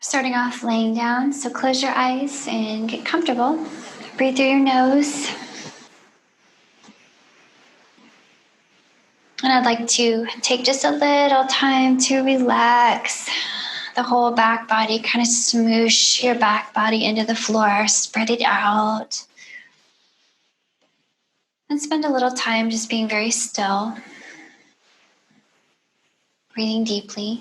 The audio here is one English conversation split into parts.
Starting off laying down, so close your eyes and get comfortable. Breathe through your nose. And I'd like to take just a little time to relax the whole back body, kind of smoosh your back body into the floor, spread it out. And spend a little time just being very still, breathing deeply.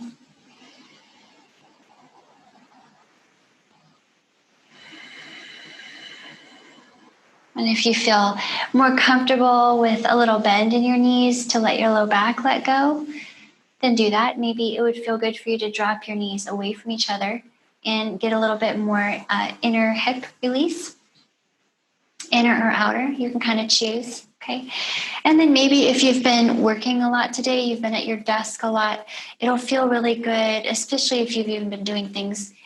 And if you feel more comfortable with a little bend in your knees to let your low back let go, then do that. Maybe it would feel good for you to drop your knees away from each other and get a little bit more inner hip release. Inner or outer, you can kind of choose, okay? And then maybe if you've been working a lot today, you've been at your desk a lot, it'll feel really good, especially if you've even been doing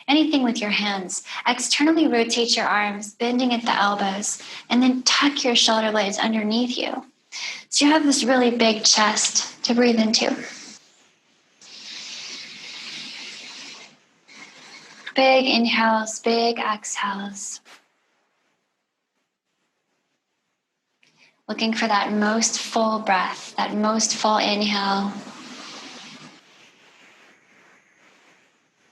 anything with your hands. Externally rotate your arms, bending at the elbows, and then tuck your shoulder blades underneath you. So you have this really big chest to breathe into. Big inhales, big exhales. Looking for that most full breath, that most full inhale.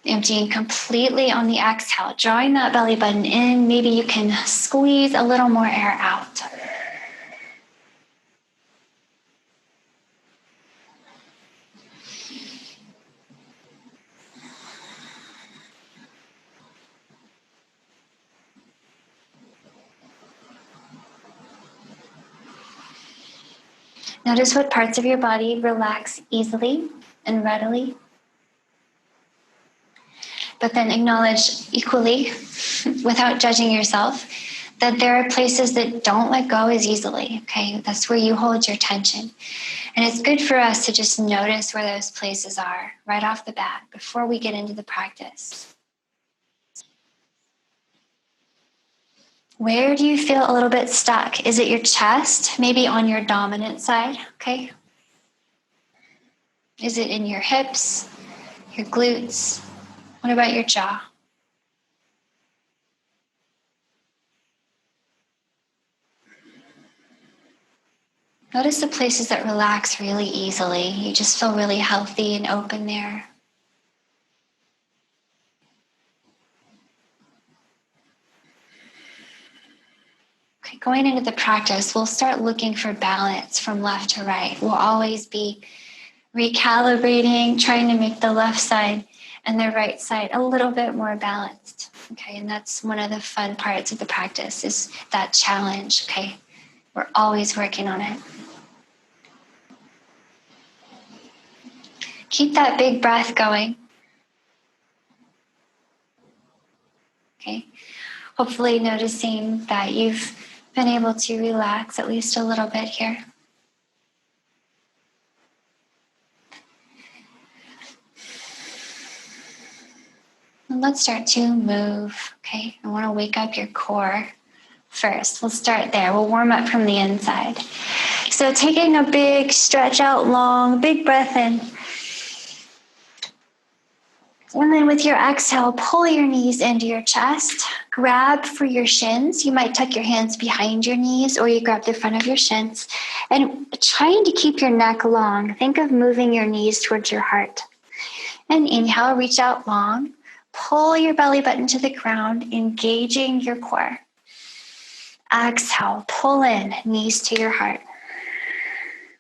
Emptying completely on the exhale, drawing that belly button in. Maybe you can squeeze a little more air out. Notice what parts of your body relax easily and readily. But then acknowledge equally, without judging yourself, that there are places that don't let go as easily, okay? That's where you hold your tension. And it's good for us to just notice where those places are right off the bat before we get into the practice. Where do you feel a little bit stuck? Is it your chest? Maybe on your dominant side, okay? Is it in your hips, your glutes? What about your jaw? Notice the places that relax really easily. You just feel really healthy and open there. Okay, going into the practice, we'll start looking for balance from left to right. We'll always be recalibrating, trying to make the left side and the right side a little bit more balanced. Okay, and that's one of the fun parts of the practice is that challenge, okay? We're always working on it. Keep that big breath going. Okay, hopefully noticing that you've been able to relax at least a little bit here. And let's start to move, okay? I want to wake up your core first. We'll start there. We'll warm up from the inside. So taking a big stretch out long, big breath in. And then with your exhale, pull your knees into your chest. Grab for your shins. You might tuck your hands behind your knees or you grab the front of your shins. And trying to keep your neck long. Think of moving your knees towards your heart. And inhale, reach out long. Pull your belly button to the ground, engaging your core. Exhale, pull in, knees to your heart.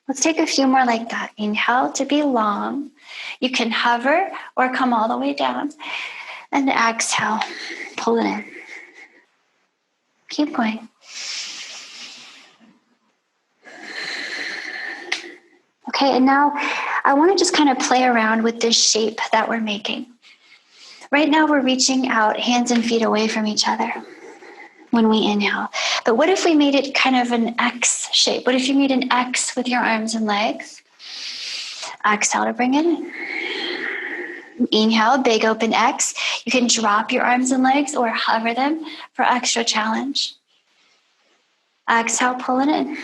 Let's take a few more like that. Inhale to be long. You can hover or come all the way down. And exhale, pull it in. Keep going. Okay, and now I want to just kind of play around with this shape that we're making. Right now we're reaching out, hands and feet away from each other when we inhale. But what if we made it kind of an X shape? What if you made an X with your arms and legs? Exhale to bring it in. Inhale, big open X. You can drop your arms and legs or hover them for extra challenge. Exhale, pull it in.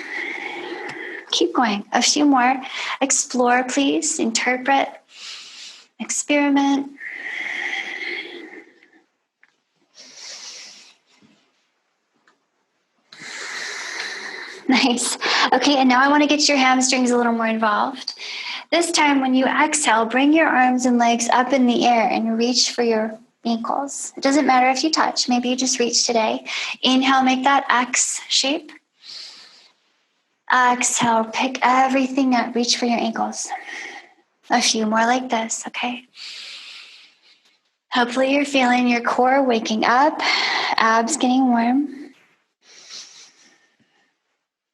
Keep going. A few more. Explore, please. Interpret. Experiment. Nice. Okay, and now I want to get your hamstrings a little more involved. This time, when you exhale, bring your arms and legs up in the air and reach for your ankles. It doesn't matter if you touch. Maybe you just reach today. Inhale, make that X shape. Exhale, pick everything up. Reach for your ankles. A few more like this, okay? Hopefully you're feeling your core waking up, abs getting warm.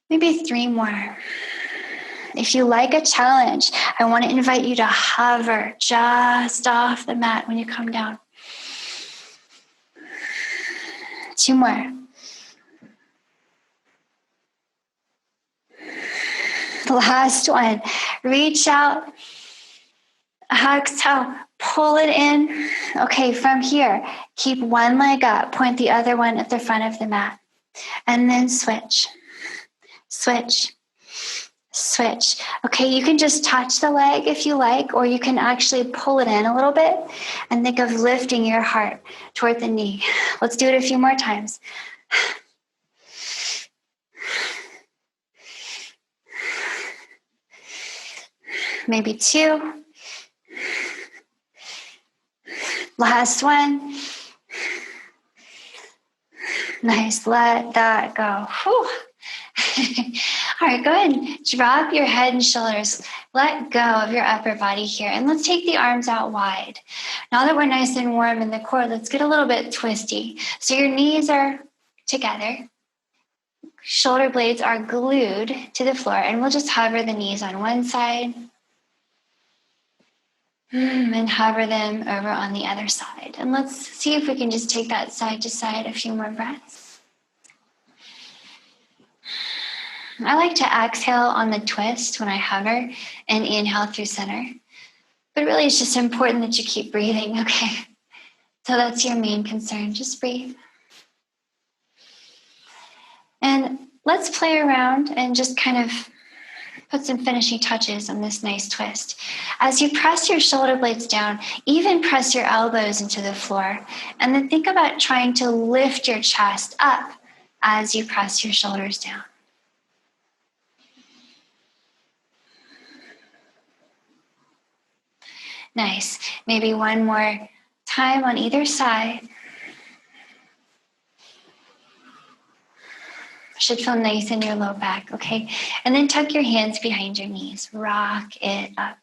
Maybe 3 more. If you like a challenge, I want to invite you to hover just off the mat when you come down. 2 more. The last one. Reach out. Exhale. Pull it in. Okay, from here, keep one leg up. Point the other one at the front of the mat. And then switch. Switch. Switch. Okay, you can just touch the leg if you like, or you can actually pull it in a little bit and think of lifting your heart toward the knee. Let's do it a few more times. Maybe 2. Last one. Nice. Let that go. Whew. All right, go ahead and drop your head and shoulders. Let go of your upper body here. And let's take the arms out wide. Now that we're nice and warm in the core, let's get a little bit twisty. So your knees are together. Shoulder blades are glued to the floor. And we'll just hover the knees on one side. And hover them over on the other side. And let's see if we can just take that side to side a few more breaths. I like to exhale on the twist when I hover and inhale through center. But really, it's just important that you keep breathing, okay? So that's your main concern. Just breathe. And let's play around and just kind of put some finishing touches on this nice twist. As you press your shoulder blades down, even press your elbows into the floor. And then think about trying to lift your chest up as you press your shoulders down. Nice. Maybe one more time on either side. Should feel nice in your low back, okay? And then tuck your hands behind your knees. Rock it up.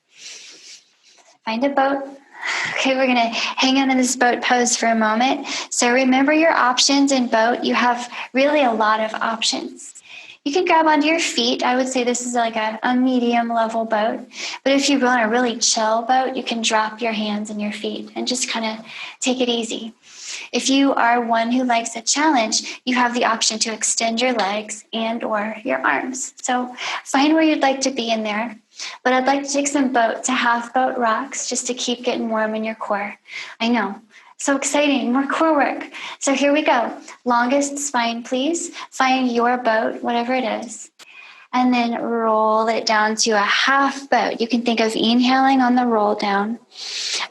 Find a boat. Okay, we're going to hang out in this boat pose for a moment. So remember your options in boat. You have really a lot of options. You can grab onto your feet. I would say this is like a medium level boat. But if you want a really chill boat, you can drop your hands and your feet and just kind of take it easy. If you are one who likes a challenge, you have the option to extend your legs and or your arms. So find where you'd like to be in there. But I'd like to take some boat to half boat rocks just to keep getting warm in your core. I know. So exciting, more core work. So here we go. Longest spine, please. Find your boat, whatever it is. And then roll it down to a half boat. You can think of inhaling on the roll down.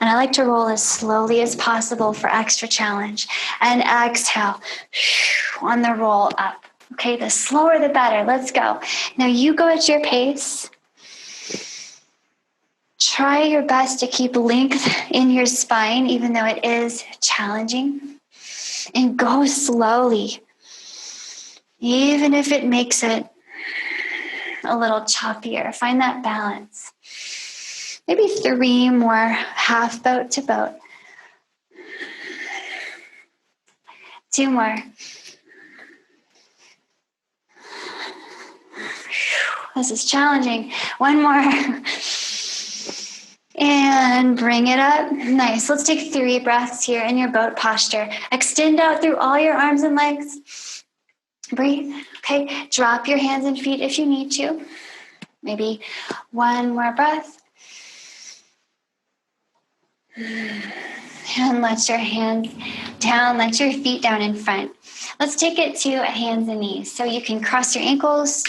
And I like to roll as slowly as possible for extra challenge. And exhale on the roll up. Okay, the slower the better. Let's go. Now you go at your pace. Try your best to keep length in your spine, even though it is challenging. And go slowly, even if it makes it a little choppier. Find that balance. Maybe 3 more half boat to boat. 2 more. This is challenging. 1 more. And bring it up. Nice. Let's take 3 breaths here in your boat posture. Extend out through all your arms and legs. Breathe. Okay. Drop your hands and feet if you need to. Maybe 1 more breath. And let your hands down. Let your feet down in front. Let's take it to hands and knees. So you can cross your ankles.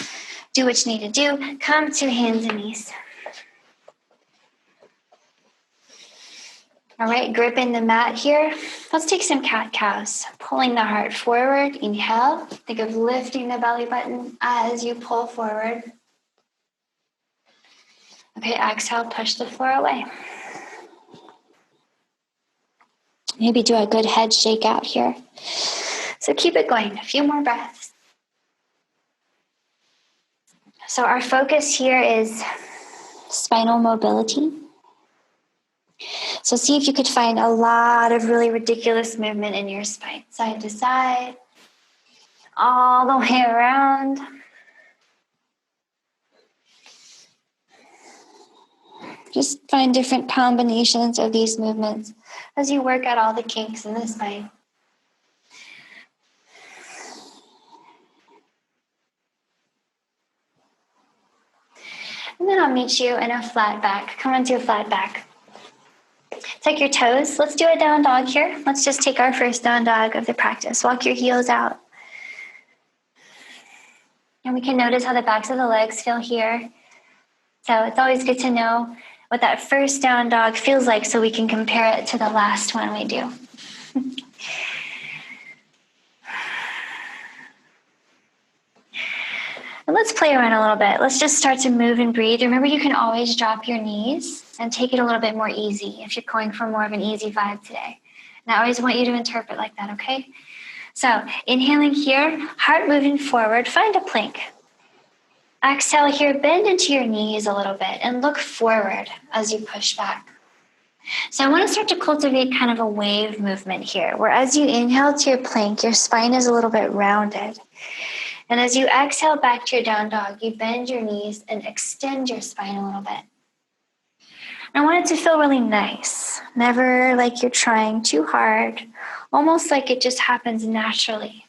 Do what you need to do. Come to hands and knees. All right, gripping the mat here. Let's take some cat-cows. Pulling the heart forward, inhale. Think of lifting the belly button as you pull forward. Okay, exhale, push the floor away. Maybe do a good head shake out here. So keep it going, a few more breaths. So our focus here is spinal mobility. So see if you could find a lot of really ridiculous movement in your spine. Side to side, all the way around. Just find different combinations of these movements as you work out all the kinks in the spine. And then I'll meet you in a flat back. Come onto a flat back. Tuck your toes. Let's do a down dog here. Let's just take our first down dog of the practice. Walk your heels out. And we can notice how the backs of the legs feel here. So it's always good to know what that first down dog feels like so we can compare it to the last one we do. And let's play around a little bit. Let's just start to move and breathe. Remember, you can always drop your knees and take it a little bit more easy if you're going for more of an easy vibe today. And I always want you to interpret like that, okay? So inhaling here, heart moving forward, find a plank. Exhale here, bend into your knees a little bit and look forward as you push back. So I want to start to cultivate kind of a wave movement here, where as you inhale to your plank, your spine is a little bit rounded. And as you exhale back to your down dog, you bend your knees and extend your spine a little bit. I want it to feel really nice, never like you're trying too hard, almost like it just happens naturally.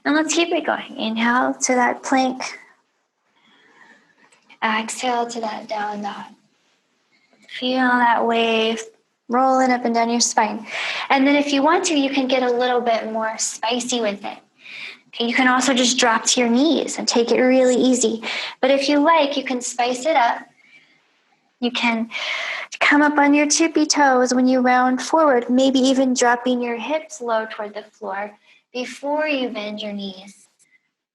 And let's keep it going. Inhale to that plank. Exhale to that down dog. Feel that wave rolling up and down your spine. And then if you want to, you can get a little bit more spicy with it. Okay, you can also just drop to your knees and take it really easy. But if you like, you can spice it up. You can come up on your tippy toes when you round forward, maybe even dropping your hips low toward the floor before you bend your knees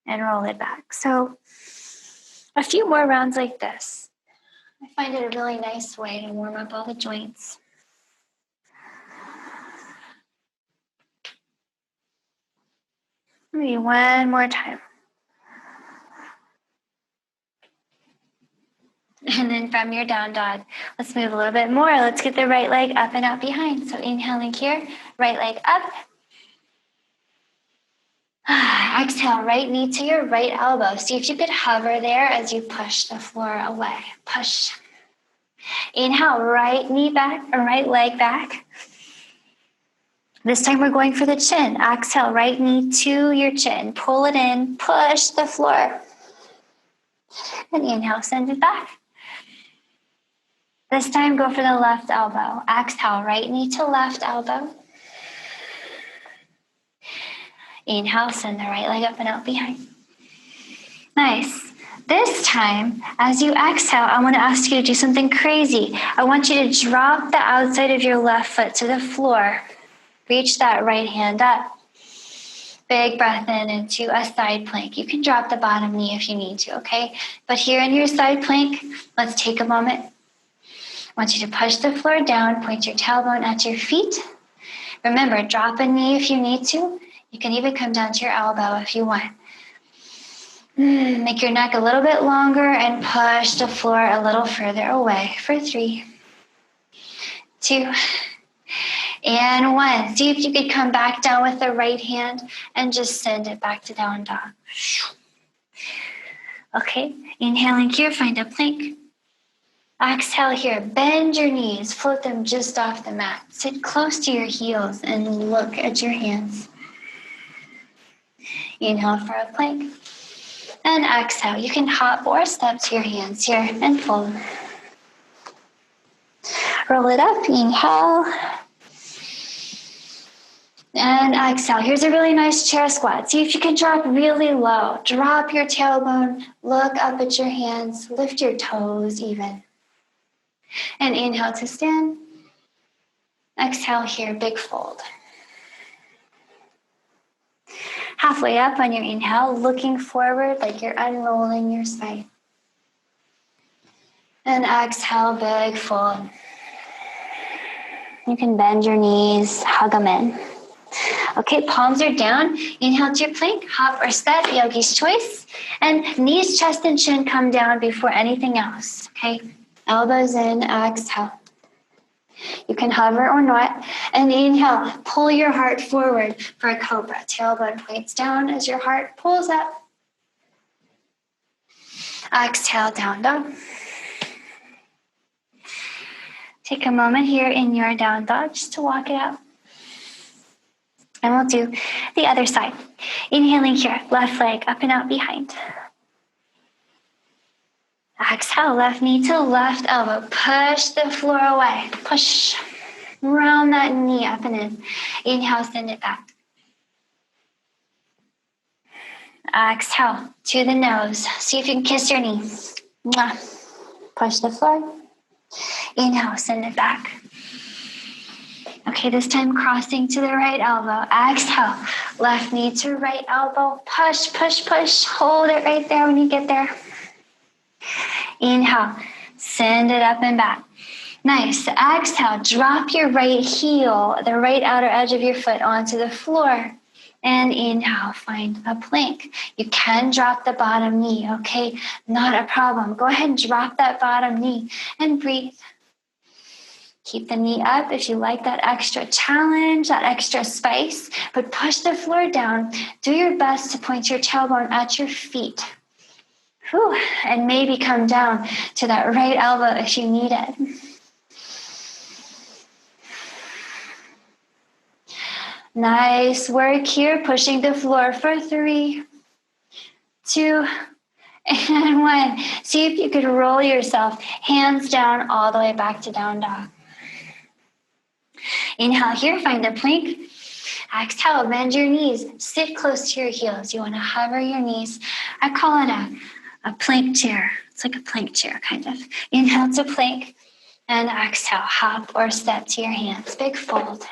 and roll it back. So a few more rounds like this. I find it a really nice way to warm up all the joints. Maybe one more time. And then from your down dog, let's move a little bit more. Let's get the right leg up and out behind. So inhaling here, right leg up. Exhale, right knee to your right elbow. See if you could hover there as you push the floor away. Push. Inhale, right knee back, or right leg back. This time we're going for the chin. Exhale, right knee to your chin. Pull it in, push the floor. And inhale, send it back. This time go for the left elbow. Exhale, right knee to left elbow. Inhale, send the right leg up and out behind. Nice. This time, as you exhale, I want to ask you to do something crazy. I want you to drop the outside of your left foot to the floor. Reach that right hand up. Big breath in into a side plank. You can drop the bottom knee if you need to, okay? But here in your side plank, let's take a moment. I want you to push the floor down, point your tailbone at your feet. Remember, drop a knee if you need to. You can even come down to your elbow if you want. Make your neck a little bit longer and push the floor a little further away for 3, 2, and 1. See if you could come back down with the right hand and just send it back to down dog. Okay, inhaling here, find a plank. Exhale here, bend your knees, float them just off the mat. Sit close to your heels and look at your hands. Inhale for a plank. And exhale. You can hop or step to your hands here and fold. Roll it up. Inhale. And exhale. Here's a really nice chair squat. See if you can drop really low. Drop your tailbone. Look up at your hands. Lift your toes even. And inhale to stand. Exhale here, big fold. Halfway up on your inhale, looking forward like you're unrolling your spine. And exhale, big fold. You can bend your knees, hug them in. Okay, palms are down. Inhale to your plank, hop or step, yogi's choice. And knees, chest, and chin come down before anything else. Okay, elbows in, exhale. You can hover or not. And inhale, pull your heart forward for a cobra. Tailbone points down as your heart pulls up. Exhale, down dog. Take a moment here in your down dog just to walk it out. And we'll do the other side. Inhaling here, left leg up and out behind. Exhale, left knee to left elbow. Push the floor away. Push. Round that knee up and in. Inhale, send it back. Exhale to the nose. See if you can kiss your knee. Push the floor. Inhale, send it back. Okay, this time crossing to the right elbow. Exhale, left knee to right elbow. Push, push, push. Hold it right there when you get there. Inhale, send it up and back. Nice. Exhale, drop your right heel, the right outer edge of your foot onto the floor. And inhale, find a plank. You can drop the bottom knee, okay? Not a problem. Go ahead and drop that bottom knee and breathe. Keep the knee up if you like that extra challenge, that extra spice, but push the floor down. Do your best to point your tailbone at your feet. Whew. And maybe come down to that right elbow if you need it. Nice work here, pushing the floor for 3, 2, and 1. See if you could roll yourself hands down all the way back to down dog. Inhale here, find a plank. Exhale, bend your knees. Sit close to your heels. You want to hover your knees. I call it a plank chair. It's like a plank chair, kind of. Inhale to plank. And exhale, hop or step to your hands. Big fold.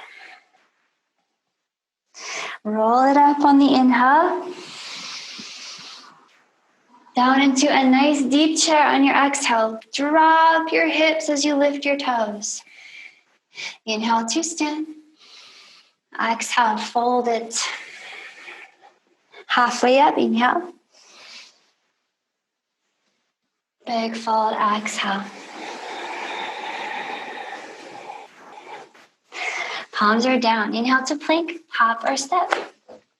Roll it up on the inhale. Down into a nice deep chair on your exhale. Drop your hips as you lift your toes. Inhale to stand. Exhale, fold it. Halfway up, inhale. Big fold, exhale. Palms are down. Inhale to plank, hop or step.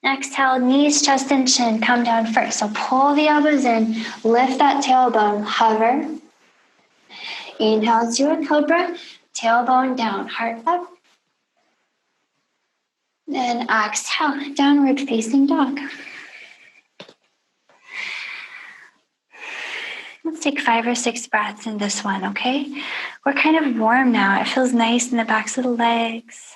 Exhale, knees, chest, and chin come down first. So pull the elbows in, lift that tailbone, hover. Inhale to a cobra, tailbone down, heart up. Then exhale, downward facing dog. Let's take 5 or 6 breaths in this one, okay? We're kind of warm now. It feels nice in the backs of the legs.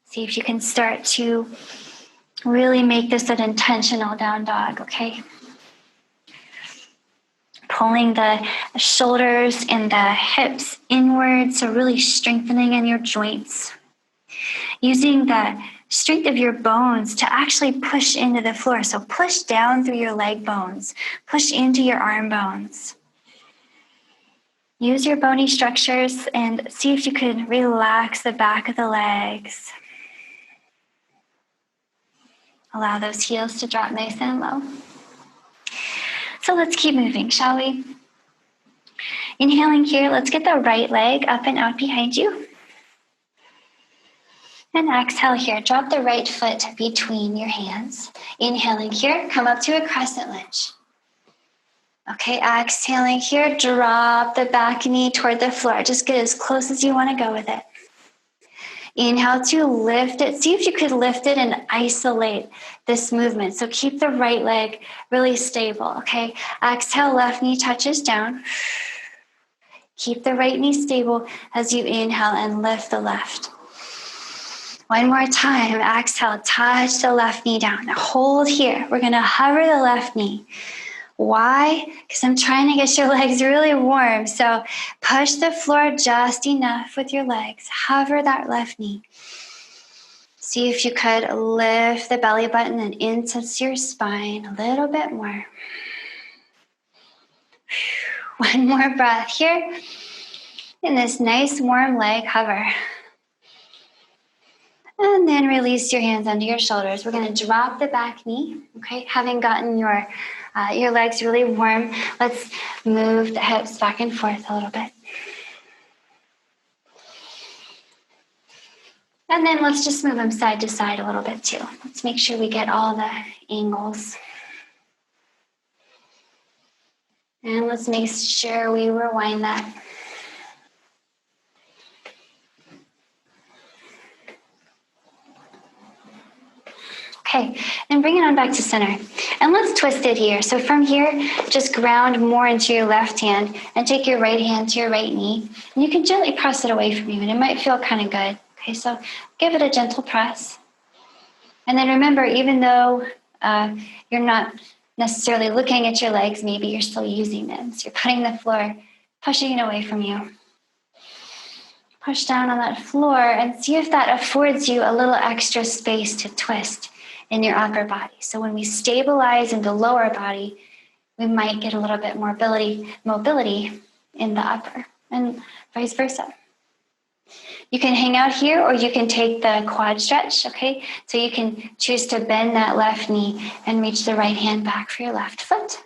See if you can start to really make this an intentional down dog, okay? Pulling the shoulders and the hips inwards, so really strengthening in your joints. Using the strength of your bones to actually push into the floor. So push down through your leg bones, push into your arm bones. Use your bony structures and see if you could relax the back of the legs. Allow those heels to drop nice and low. So let's keep moving, shall we? Inhaling here, let's get the right leg up and out behind you. And exhale here, drop the right foot between your hands. Inhaling here, come up to a crescent lunge. Okay, exhaling here, drop the back knee toward the floor. Just get as close as you want to go with it. Inhale to lift it. See if you could lift it and isolate this movement. So keep the right leg really stable, okay? Exhale, left knee touches down. Keep the right knee stable as you inhale and lift the left. One more time. Exhale, touch the left knee down. Now hold here. We're going to hover the left knee. Why? Because I'm trying to get your legs really warm. So push the floor just enough with your legs. Hover that left knee. See if you could lift the belly button and into your spine a little bit more. One more breath here. In this nice warm leg hover. And then release your hands under your shoulders. We're going to drop the back knee, okay? Having gotten your legs really warm, let's move the hips back and forth a little bit. And then let's just move them side to side a little bit too. Let's make sure we get all the angles. And let's make sure we rewind that. Okay, then bring it on back to center. And let's twist it here. So from here, just ground more into your left hand and take your right hand to your right knee. And you can gently press it away from you, and it might feel kind of good. Okay, so give it a gentle press. And then remember, even though you're not necessarily looking at your legs, maybe you're still using them. So you're putting the floor, pushing it away from you. Push down on that floor and see if that affords you a little extra space to twist in your upper body. So when we stabilize in the lower body, we might get a little bit more mobility in the upper, and vice versa. You can hang out here, or you can take the quad stretch, okay? So you can choose to bend that left knee and reach the right hand back for your left foot.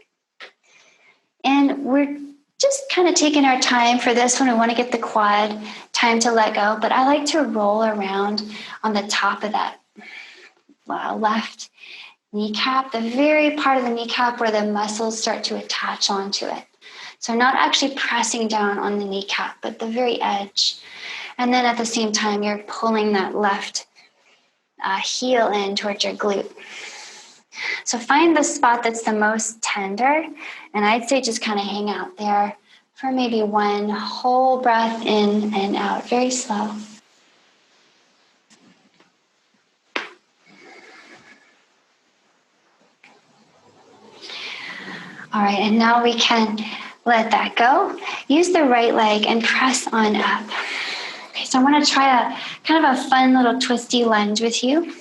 And we're just kind of taking our time for this one. We want to get the quad time to let go, but I like to roll around on the top of that left kneecap, the very part of the kneecap where the muscles start to attach onto it. So not actually pressing down on the kneecap, but the very edge. And then at the same time, you're pulling that left heel in towards your glute. So find the spot that's the most tender, and I'd say just kind of hang out there for maybe one whole breath in and out, very slow. All right, and now we can let that go. Use the right leg and press on up. Okay, so I want to try a kind of a fun little twisty lunge with you.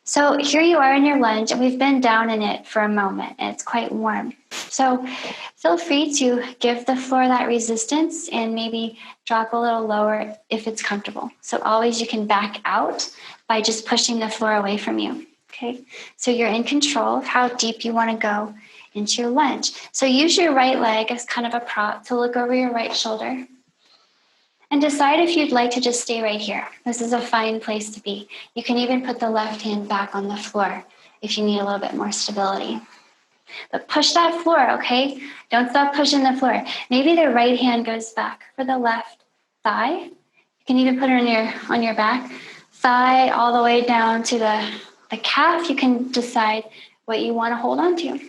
So here you are in your lunge, and we've been down in it for a moment, and it's quite warm. So feel free to give the floor that resistance and maybe drop a little lower if it's comfortable. So always you can back out by just pushing the floor away from you. Okay, so you're in control of how deep you want to go into your lunge. So use your right leg as kind of a prop to look over your right shoulder. And decide if you'd like to just stay right here. This is a fine place to be. You can even put the left hand back on the floor if you need a little bit more stability. But push that floor, okay? Don't stop pushing the floor. Maybe the right hand goes back for the left thigh. You can even put it on your back. Thigh all the way down to the calf. You can decide what you want to hold on to.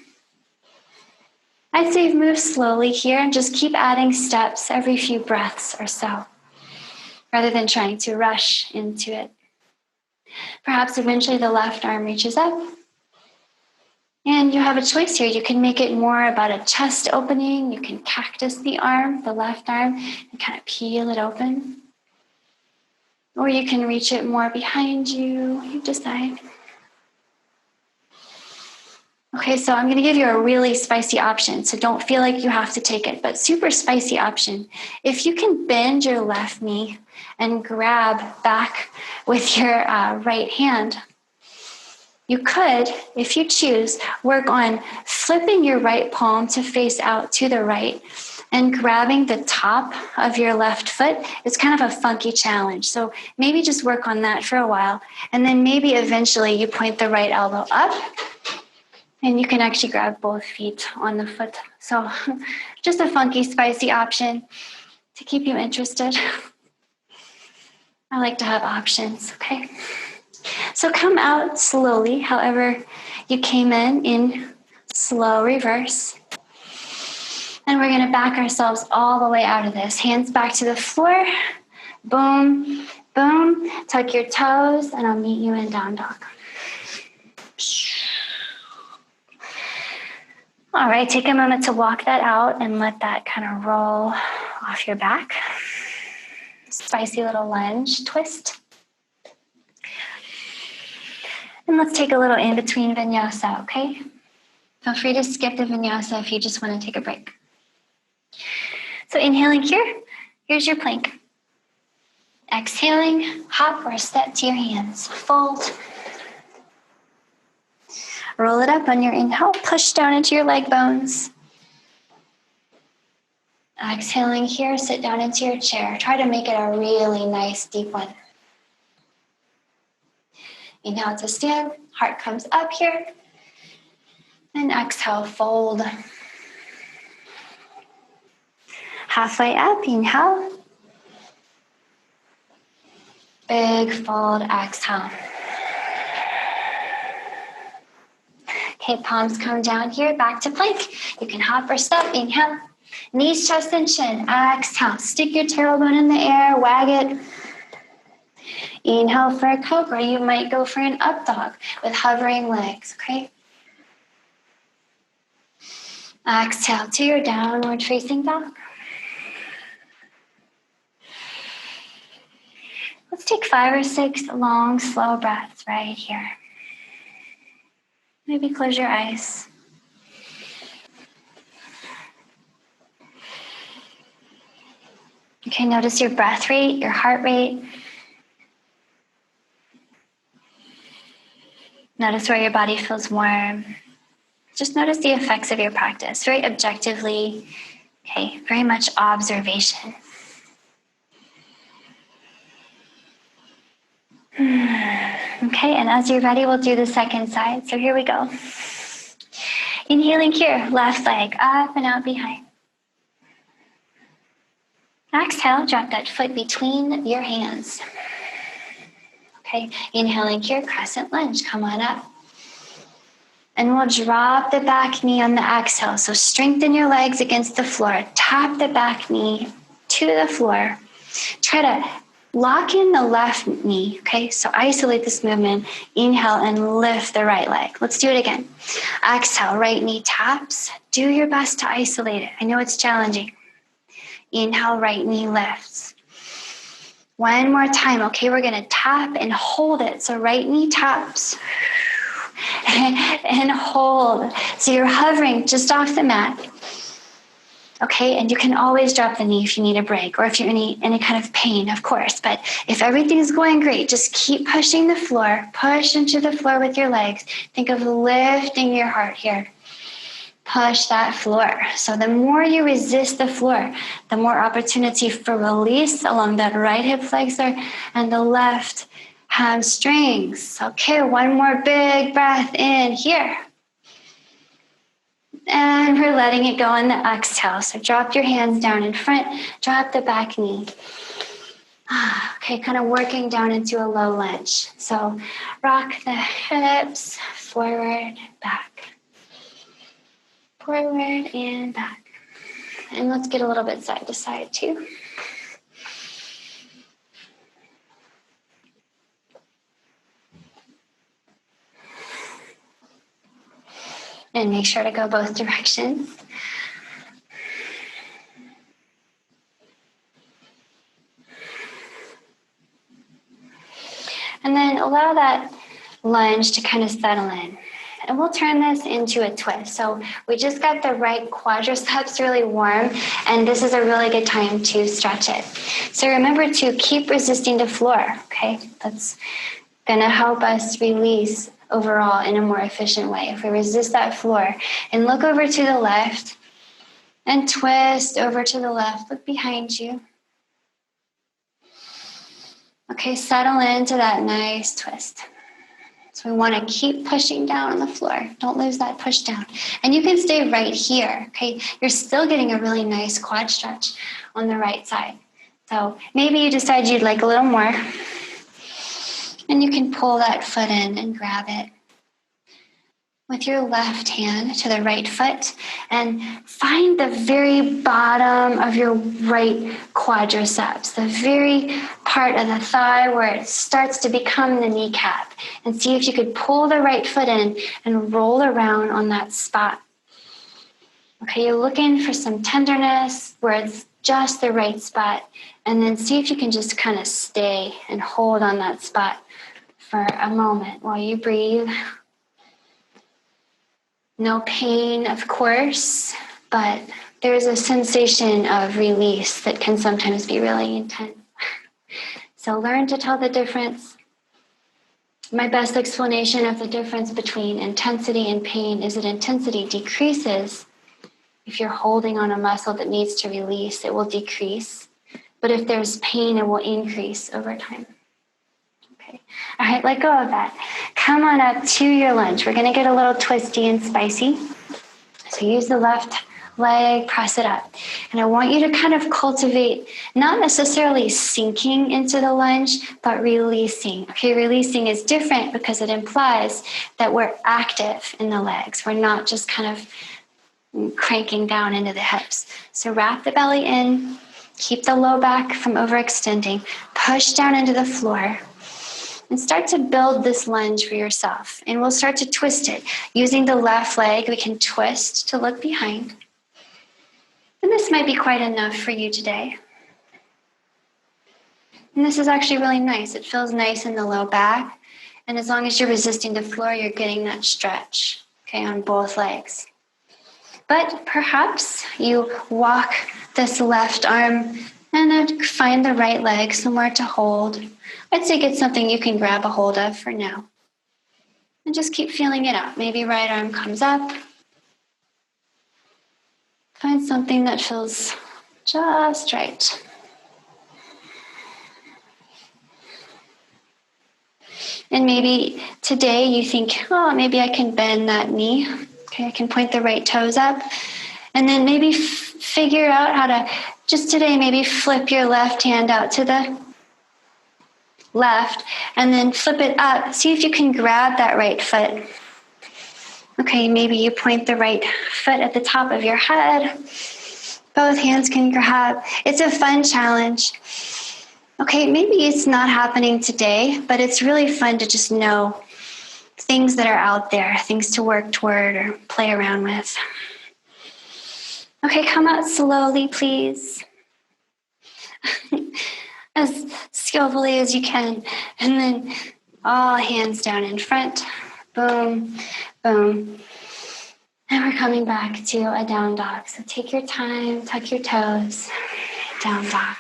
I'd say move slowly here and just keep adding steps every few breaths or so, rather than trying to rush into it. Perhaps eventually the left arm reaches up. And you have a choice here. You can make it more about a chest opening. You can cactus the arm, the left arm, and kind of peel it open. Or you can reach it more behind you. You decide. Okay, so I'm going to give you a really spicy option, so don't feel like you have to take it, but super spicy option. If you can bend your left knee and grab back with your right hand, you could, if you choose, work on flipping your right palm to face out to the right and grabbing the top of your left foot. It's kind of a funky challenge, so maybe just work on that for a while, and then maybe eventually you point the right elbow up, and you can actually grab both feet on the foot. So just a funky, spicy option to keep you interested. I like to have options, okay? So come out slowly, however you came in slow reverse. And we're gonna back ourselves all the way out of this. Hands back to the floor. Boom, Boom. Tuck your toes, and I'll meet you in down dog. All right, take a moment to walk that out and let that kind of roll off your back. Spicy little lunge twist. And let's take a little in-between vinyasa, okay? Feel free to skip the vinyasa if you just want to take a break. So inhaling here, here's your plank. Exhaling, hop or step to your hands. Fold. Roll it up on your inhale, push down into your leg bones. Exhaling here, sit down into your chair. Try to make it a really nice deep one. Inhale to stand, heart comes up here. And exhale, fold. Halfway up, inhale. Big fold, exhale. Okay, palms come down here, back to plank. You can hop or step, inhale. Knees, chest, and chin, exhale. Stick your tailbone in the air, wag it. Inhale for a cobra. You might go for an up dog with hovering legs, okay? Exhale to your downward facing dog. Let's take 5 or 6 long, slow breaths right here. Maybe close your eyes. Okay, notice your breath rate, your heart rate. Notice where your body feels warm. Just notice the effects of your practice, very objectively, okay, very much observation. Okay, and as you're ready, we'll do the second side. So here we go. Inhaling here, left leg up and out behind. Exhale, drop that foot between your hands. Okay, inhaling here, crescent lunge, come on up. And we'll drop the back knee on the exhale. So strengthen your legs against the floor. Tap the back knee to the floor. Try to lock in the left knee, okay? So isolate this movement. Inhale and lift the right leg. Let's do it again. Exhale, right knee taps. Do your best to isolate it. I know it's challenging. Inhale, right knee lifts. One more time, okay? We're gonna tap and hold it. So right knee taps and hold. So you're hovering just off the mat. Okay, and you can always drop the knee if you need a break or if you're in any kind of pain, of course. But if everything's going great, just keep pushing the floor. Push into the floor with your legs. Think of lifting your heart here. Push that floor. So the more you resist the floor, the more opportunity for release along that right hip flexor and the left hamstrings. Okay, one more big breath in here. And we're letting it go on the exhale. So drop your hands down in front, drop the back knee. Okay, kind of working down into a low lunge. So rock the hips forward, back. Forward and back. And let's get a little bit side to side too. And make sure to go both directions. And then allow that lunge to kind of settle in. And we'll turn this into a twist. So we just got the right quadriceps really warm, and this is a really good time to stretch it. So remember to keep resisting the floor, okay? That's gonna help us release overall in a more efficient way. If we resist that floor and look over to the left and twist over to the left, look behind you. Okay, settle into that nice twist. So we want to keep pushing down on the floor. Don't lose that push down. And you can stay right here, okay? You're still getting a really nice quad stretch on the right side. So maybe you decide you'd like a little more. And you can pull that foot in and grab it. with your left hand to the right foot and find the very bottom of your right quadriceps, the very part of the thigh where it starts to become the kneecap, and see if you could pull the right foot in and roll around on that spot. Okay, you're looking for some tenderness where it's just the right spot, and then see if you can just kind of stay and hold on that spot for a moment while you breathe. No pain, of course, but there's a sensation of release that can sometimes be really intense. So learn to tell the difference. My best explanation of the difference between intensity and pain is that intensity decreases. If you're holding on a muscle that needs to release, it will decrease. But if there's pain, it will increase over time. Okay. All right, let go of that. Come on up to your lunge. We're going to get a little twisty and spicy. So use the left leg, press it up. And I want you to kind of cultivate, not necessarily sinking into the lunge, but releasing. Okay, releasing is different because it implies that we're active in the legs. We're not just kind of cranking down into the hips. So wrap the belly in, keep the low back from overextending, push down into the floor, and start to build this lunge for yourself. And we'll start to twist it. Using the left leg, we can twist to look behind. And this might be quite enough for you today. And this is actually really nice. It feels nice in the low back. And as long as you're resisting the floor, you're getting that stretch, okay, on both legs. But perhaps you walk this left arm and then find the right leg somewhere to hold. I'd say get something you can grab a hold of for now. And just keep feeling it out. Maybe right arm comes up. Find something that feels just right. And maybe today you think, oh, maybe I can bend that knee. Okay, I can point the right toes up. And then maybe figure out how to, just today, maybe flip your left hand out to the left and then flip it up. See if you can grab that right foot. Okay, maybe you point the right foot at the top of your head. Both hands can grab. It's a fun challenge. Okay, maybe it's not happening today, but it's really fun to just know things that are out there, things to work toward or play around with. Okay, come out slowly, please. As skillfully as you can. And then all hands down in front. Boom, boom. And we're coming back to a down dog. So take your time, tuck your toes, down dog.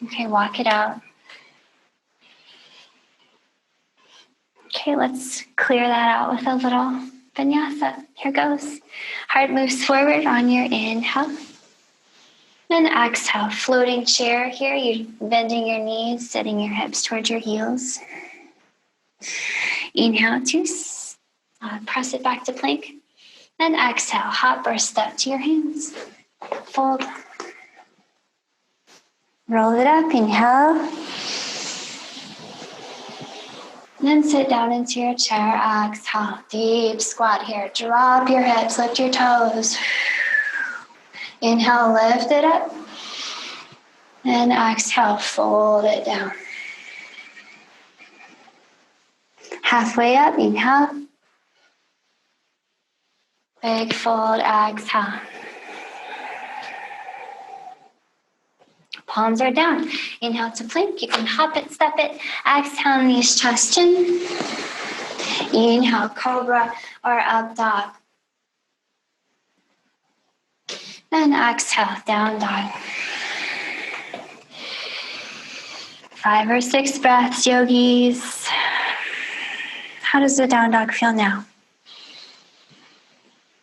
Okay, walk it out. Okay, let's clear that out with a little vinyasa. Here goes. Heart moves forward on your inhale. And exhale, floating chair here. You're bending your knees, setting your hips towards your heels. Inhale to press it back to plank. And exhale, hop or step to your hands. Fold. Roll it up, inhale. Then sit down into your chair, exhale. Deep squat here. Drop your hips, lift your toes. Inhale, lift it up. And exhale, fold it down. Halfway up, inhale. Big fold, exhale. Palms are down. Inhale to plank. You can hop it, step it. Exhale, knees, chest, chin. Inhale, cobra or up dog. And exhale, down dog. 5 or 6 breaths, yogis. How does the down dog feel now?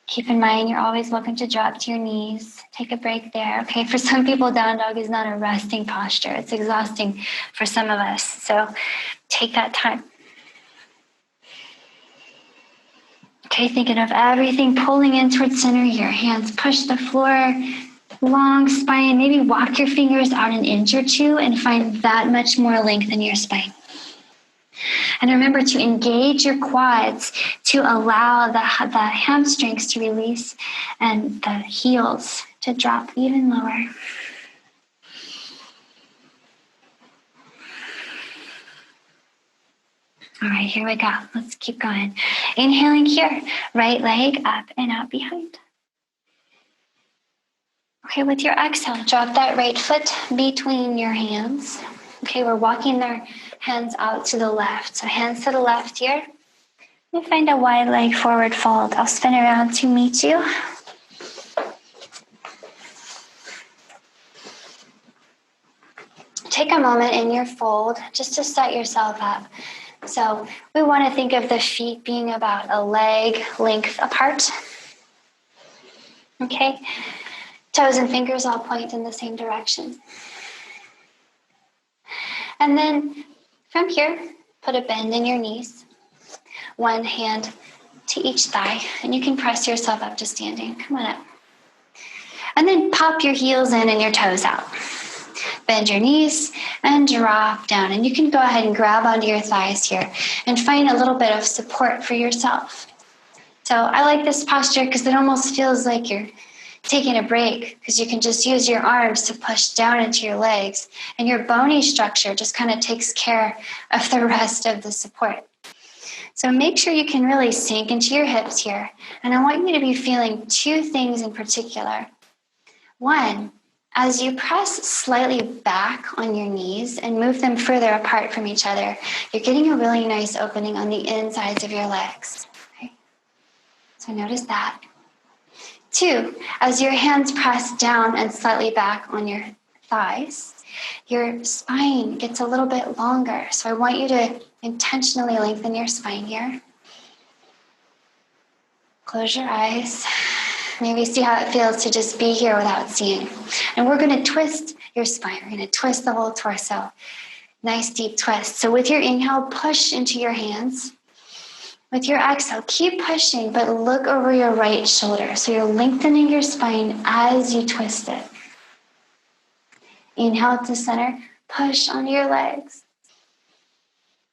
Keep in mind, you're always welcome to drop to your knees. Take a break there. Okay, for some people, down dog is not a resting posture. It's exhausting for some of us. So take that time. Okay, thinking of everything pulling in towards center. Your hands push the floor. Long spine. Maybe walk your fingers out an inch or two and find that much more length in your spine. And remember to engage your quads to allow the hamstrings to release and the heels to drop even lower. All right, here we go. Let's keep going. Inhaling here, right leg up and out behind. Okay, with your exhale, drop that right foot between your hands. Okay, we're walking our hands out to the left. So hands to the left here. You find a wide leg forward fold. I'll spin around to meet you. Take a moment in your fold just to set yourself up. So we want to think of the feet being about a leg length apart. Okay, toes and fingers all point in the same direction. And then from here, put a bend in your knees. One hand to each thigh, and you can press yourself up to standing. Come on up. And then pop your heels in and your toes out. Bend your knees and drop down. And you can go ahead and grab onto your thighs here and find a little bit of support for yourself. So I like this posture because it almost feels like you're taking a break, because you can just use your arms to push down into your legs, and your bony structure just kind of takes care of the rest of the support. So make sure you can really sink into your hips here. And I want you to be feeling two things in particular. One, as you press slightly back on your knees and move them further apart from each other, you're getting a really nice opening on the insides of your legs. Okay? So notice that. Two, as your hands press down and slightly back on your thighs, your spine gets a little bit longer. So I want you to intentionally lengthen your spine here. Close your eyes. Maybe see how it feels to just be here without seeing. And we're going to twist your spine. We're going to twist the whole torso. Nice deep twist. So with your inhale, push into your hands. With your exhale, keep pushing, but look over your right shoulder. So you're lengthening your spine as you twist it. Inhale to center, push onto your legs.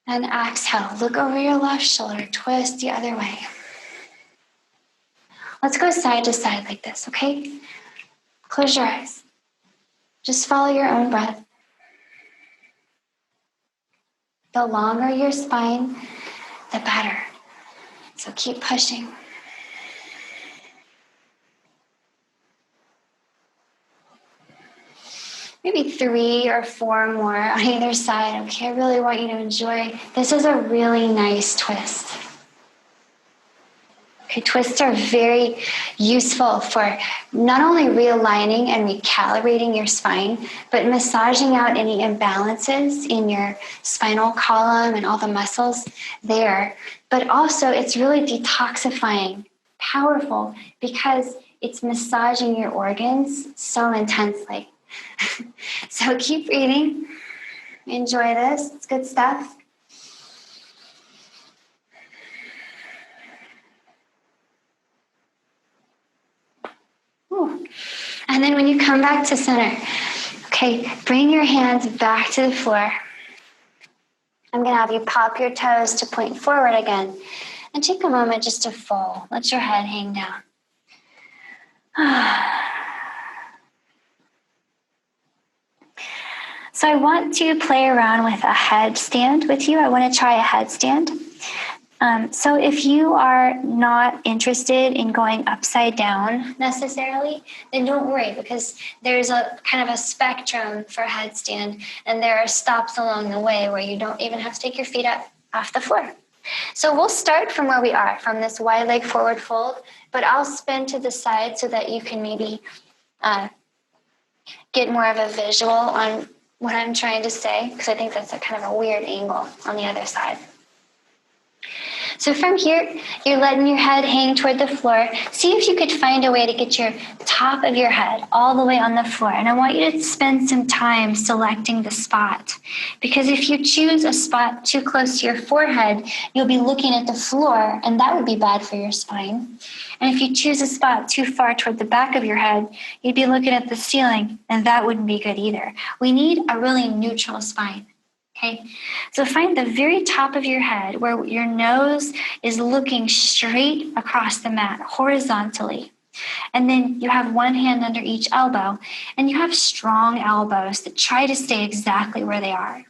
And exhale, look over your left shoulder, twist the other way. Let's go side to side like this, okay? Close your eyes. Just follow your own breath. The longer your spine, the better. So keep pushing. Maybe 3 or 4 more on either side. Okay, I really want you to enjoy. This is a really nice twist. Okay, twists are very useful for not only realigning and recalibrating your spine, but massaging out any imbalances in your spinal column and all the muscles there. But also, it's really detoxifying, powerful, because it's massaging your organs so intensely. So keep breathing. Enjoy this. It's good stuff. Ooh. And then when you come back to center, okay, bring your hands back to the floor. I'm going to have you pop your toes to point forward again. And take a moment just to fold. Let your head hang down. So I want to play around with a headstand with you. I want to try a headstand. So if you are not interested in going upside down necessarily, then don't worry, because there's a kind of a spectrum for headstand, and there are stops along the way where you don't even have to take your feet up off the floor. So we'll start from where we are, from this wide leg forward fold, but I'll spin to the side so that you can maybe get more of a visual on what I'm trying to say, because I think that's a kind of a weird angle on the other side. So from here, you're letting your head hang toward the floor. See if you could find a way to get your top of your head all the way on the floor. And I want you to spend some time selecting the spot, because if you choose a spot too close to your forehead, you'll be looking at the floor, and that would be bad for your spine. And if you choose a spot too far toward the back of your head, you'd be looking at the ceiling, and that wouldn't be good either. We need a really neutral spine. Okay, so find the very top of your head where your nose is looking straight across the mat, horizontally. And then you have one hand under each elbow, and you have strong elbows that try to stay exactly where they are.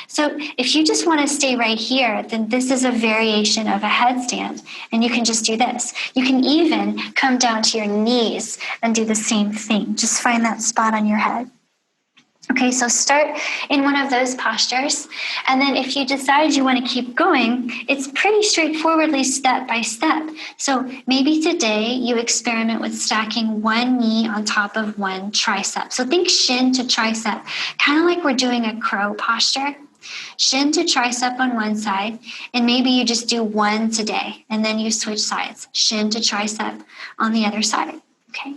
So if you just want to stay right here, then this is a variation of a headstand, and you can just do this. You can even come down to your knees and do the same thing. Just find that spot on your head. Okay, so start in one of those postures. And then if you decide you want to keep going, it's pretty straightforwardly step by step. So maybe today you experiment with stacking one knee on top of one tricep. So think shin to tricep, kind of like we're doing a crow posture. Shin to tricep on one side, and maybe you just do one today, and then you switch sides. Shin to tricep on the other side, okay?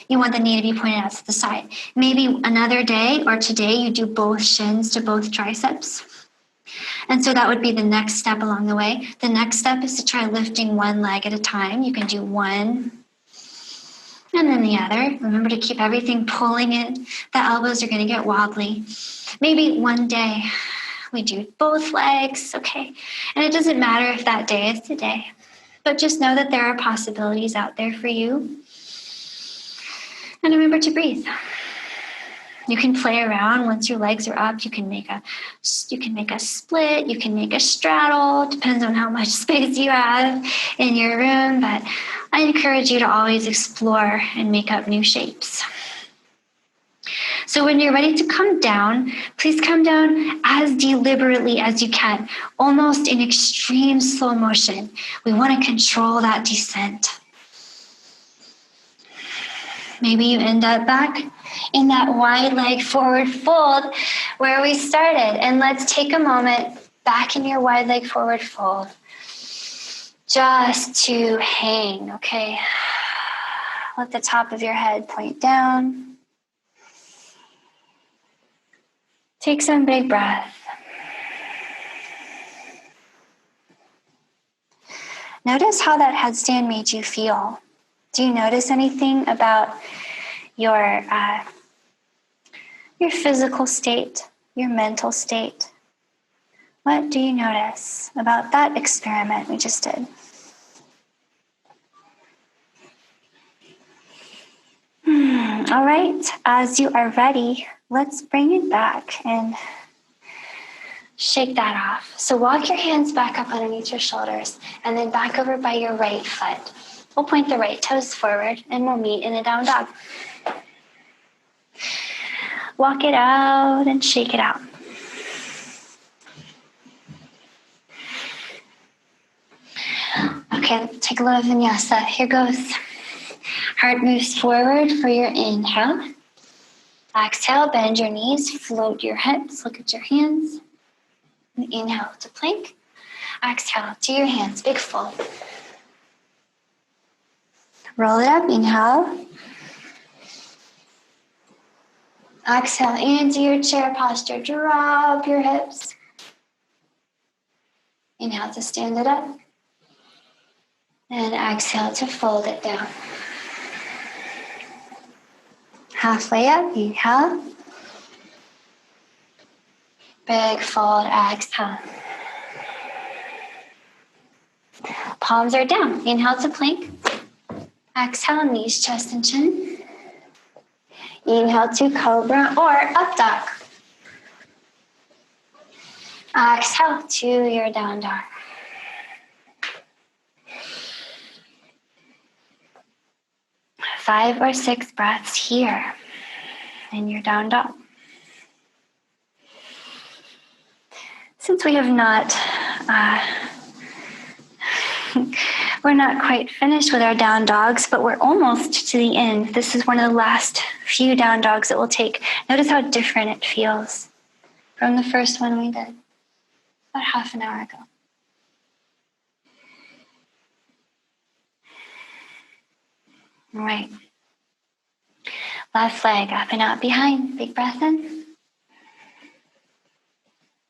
You want the knee to be pointed out to the side. Maybe another day or today you do both shins to both triceps. And so that would be the next step along the way. The next step is to try lifting one leg at a time. You can do one and then the other. Remember to keep everything pulling in. The elbows are going to get wobbly. Maybe one day we do both legs, okay? And it doesn't matter if that day is today. But just know that there are possibilities out there for you. And remember to breathe. You can play around once your legs are up. You can make a split. You can make a straddle. Depends on how much space you have in your room. But I encourage you to always explore and make up new shapes. So when you're ready to come down, please come down as deliberately as you can, almost in extreme slow motion. We want to control that descent. Maybe you end up back in that wide leg forward fold where we started. And let's take a moment back in your wide leg forward fold just to hang, okay? Let the top of your head point down. Take some big breath. Notice how that headstand made you feel. Do you notice anything about your physical state, your mental state? What do you notice about that experiment we just did? All right, as you are ready, let's bring it back and shake that off. So walk your hands back up underneath your shoulders and then back over by your right foot. We'll point the right toes forward and we'll meet in a down dog. Walk it out and shake it out. Okay, take a little vinyasa. Here goes. Heart moves forward for your inhale. Exhale, bend your knees, float your hips, look at your hands. And inhale to plank. Exhale to your hands, big fold. Roll it up, inhale. Exhale into your chair posture, drop your hips. Inhale to stand it up. And exhale to fold it down. Halfway up, inhale. Big fold, exhale. Palms are down. Inhale to plank. Exhale, knees, chest, and chin. Inhale to cobra or up dog. Exhale to your down dog. Five or six breaths here in your down dog. Since we have not, we're not quite finished with our down dogs, but we're almost to the end. This is one of the last few down dogs that we'll take. Notice how different it feels from the first one we did about half an hour ago. All right. Left leg up and out behind. Big breath in.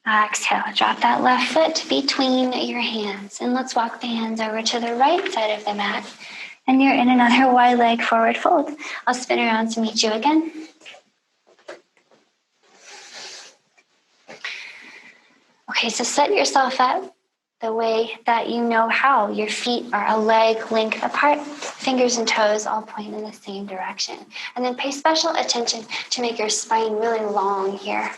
Exhale. Drop that left foot between your hands. And let's walk the hands over to the right side of the mat. And you're in another wide leg forward fold. I'll spin around to meet you again. Okay, so set yourself up the way that you know how. Your feet are a leg length apart, fingers and toes all point in the same direction. And then pay special attention to make your spine really long here.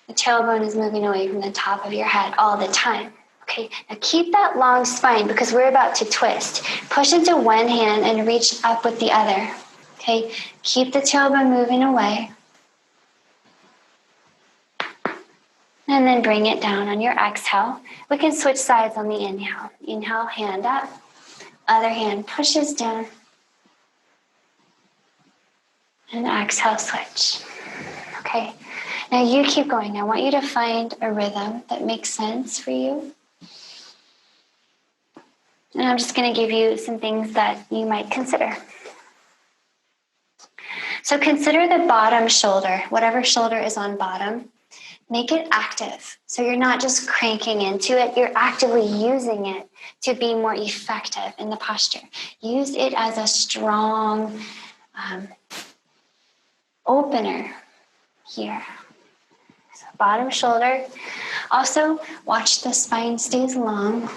The tailbone is moving away from the top of your head all the time. Okay, now keep that long spine because we're about to twist. Push into one hand and reach up with the other. Okay, keep the tailbone moving away. And then bring it down on your exhale. We can switch sides on the inhale. Inhale, hand up. Other hand pushes down. And exhale, switch. Okay, now you keep going. I want you to find a rhythm that makes sense for you. And I'm just going to give you some things that you might consider. So consider the bottom shoulder, whatever shoulder is on bottom. Make it active. So you're not just cranking into it, you're actively using it to be more effective in the posture. Use it as a strong opener here. So bottom shoulder. Also, watch the spine stays long.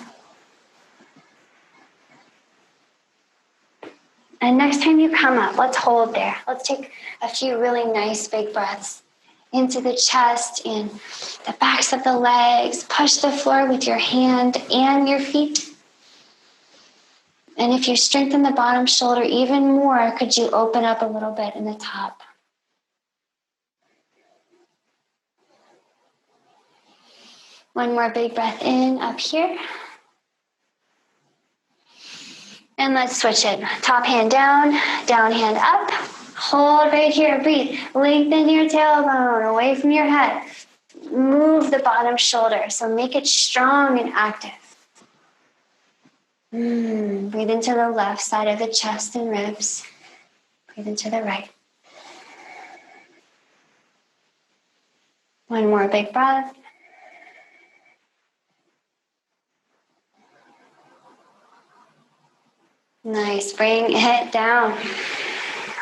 And next time you come up, let's hold there. Let's take a few really nice big breaths into the chest and the backs of the legs. Push the floor with your hand and your feet. And if you strengthen the bottom shoulder even more, could you open up a little bit in the top? One more big breath in up here. And let's switch it. Top hand down, down hand up. Hold right here, breathe. Lengthen your tailbone away from your head. Move the bottom shoulder, so make it strong and active. Breathe into the left side of the chest and ribs. Breathe into the right. One more big breath. Nice, bring it down.